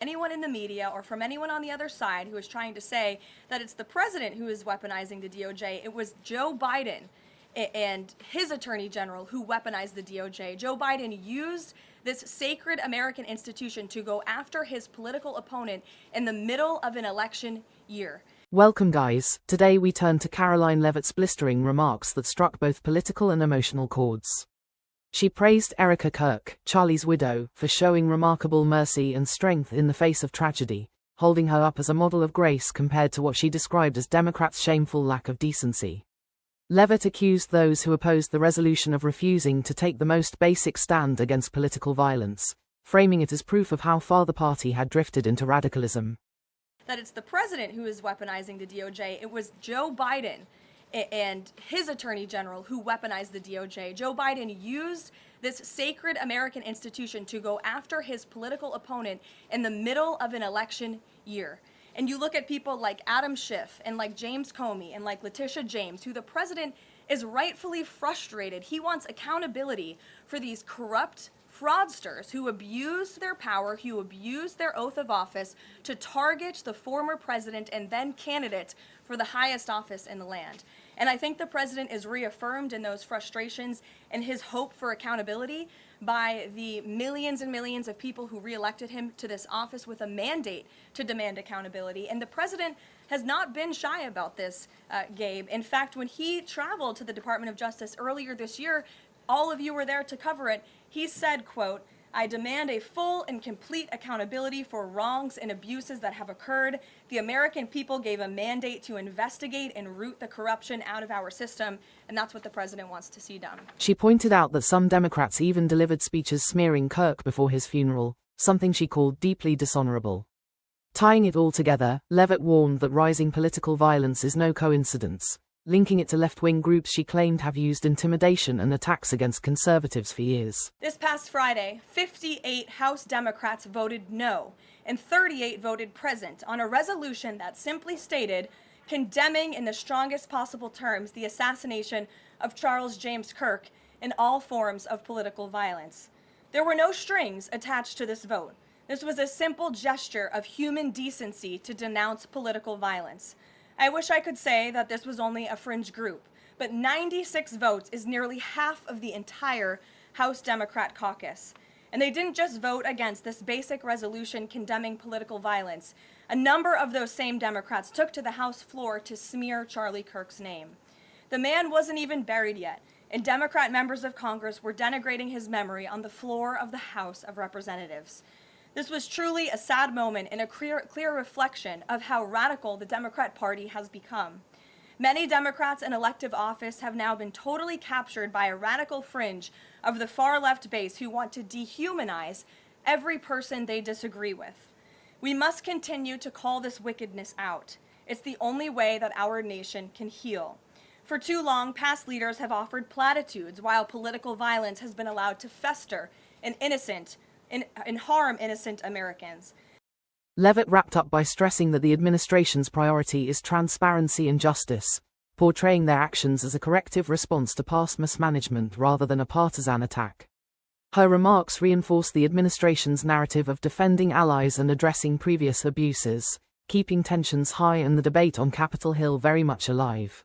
anyone in the media or from anyone on the other side who is trying to say that it's the president who is weaponizing the DOJ. It was Joe Biden and his attorney general who weaponized the DOJ. Joe Biden used this sacred American institution to go after his political opponent in the middle of an election year. Welcome, guys. Today we turn to Karoline Leavitt's blistering remarks that struck both political and emotional chords. She praised Charlie Kirk, Charlie's widow, for showing remarkable mercy and strength in the face of tragedy, holding her up as a model of grace compared to what she described as Democrats' shameful lack of decency. Leavitt accused those who opposed the resolution of refusing to take the most basic stand against political violence, framing it as proof of how far the party had drifted into radicalism. That it's the president who is weaponizing the DOJ. It was Joe Biden and his attorney general who weaponized the DOJ. Joe Biden used this sacred American institution to go after his political opponent in the middle of an election year. And you look at people like Adam Schiff and like James Comey and like Letitia James, who the president is rightfully frustrated. He wants accountability for these corrupt fraudsters who abused their power, who abused their oath of office to target the former president and then candidate for the highest office in the land. And I think the president is reaffirmed in those frustrations and his hope for accountability by the millions and millions of people who reelected him to this office with a mandate to demand accountability. And the president has not been shy about this, Gabe. In fact, when he traveled to the Department of Justice earlier this year, all of you were there to cover it. He said, quote, "I demand a full and complete accountability for wrongs and abuses that have occurred. The American people gave a mandate to investigate and root the corruption out of our system," and that's what the president wants to see done. She pointed out that some Democrats even delivered speeches smearing Kirk before his funeral, something she called deeply dishonorable. Tying it all together, Leavitt warned that rising political violence is no coincidence, linking it to left-wing groups she claimed have used intimidation and attacks against conservatives for years. This past Friday, 58 House Democrats voted no, and 38 voted present on a resolution that simply stated, condemning in the strongest possible terms the assassination of Charles James Kirk and all forms of political violence. There were no strings attached to this vote. This was a simple gesture of human decency to denounce political violence. I wish I could say that this was only a fringe group, but 96 votes is nearly half of the entire House Democrat caucus. And they didn't just vote against this basic resolution condemning political violence. A number of those same Democrats took to the House floor to smear Charlie Kirk's name. The man wasn't even buried yet, and Democrat members of Congress were denigrating his memory on the floor of the House of Representatives. This was truly a sad moment and a clear reflection of how radical the Democrat Party has become. Many Democrats in elective office have now been totally captured by a radical fringe of the far-left base who want to dehumanize every person they disagree with. We must continue to call this wickedness out. It's the only way that our nation can heal. For too long, past leaders have offered platitudes while political violence has been allowed to fester and harm innocent Americans. Leavitt wrapped up by stressing that the administration's priority is transparency and justice, portraying their actions as a corrective response to past mismanagement rather than a partisan attack. Her remarks reinforced the administration's narrative of defending allies and addressing previous abuses, keeping tensions high and the debate on Capitol Hill very much alive.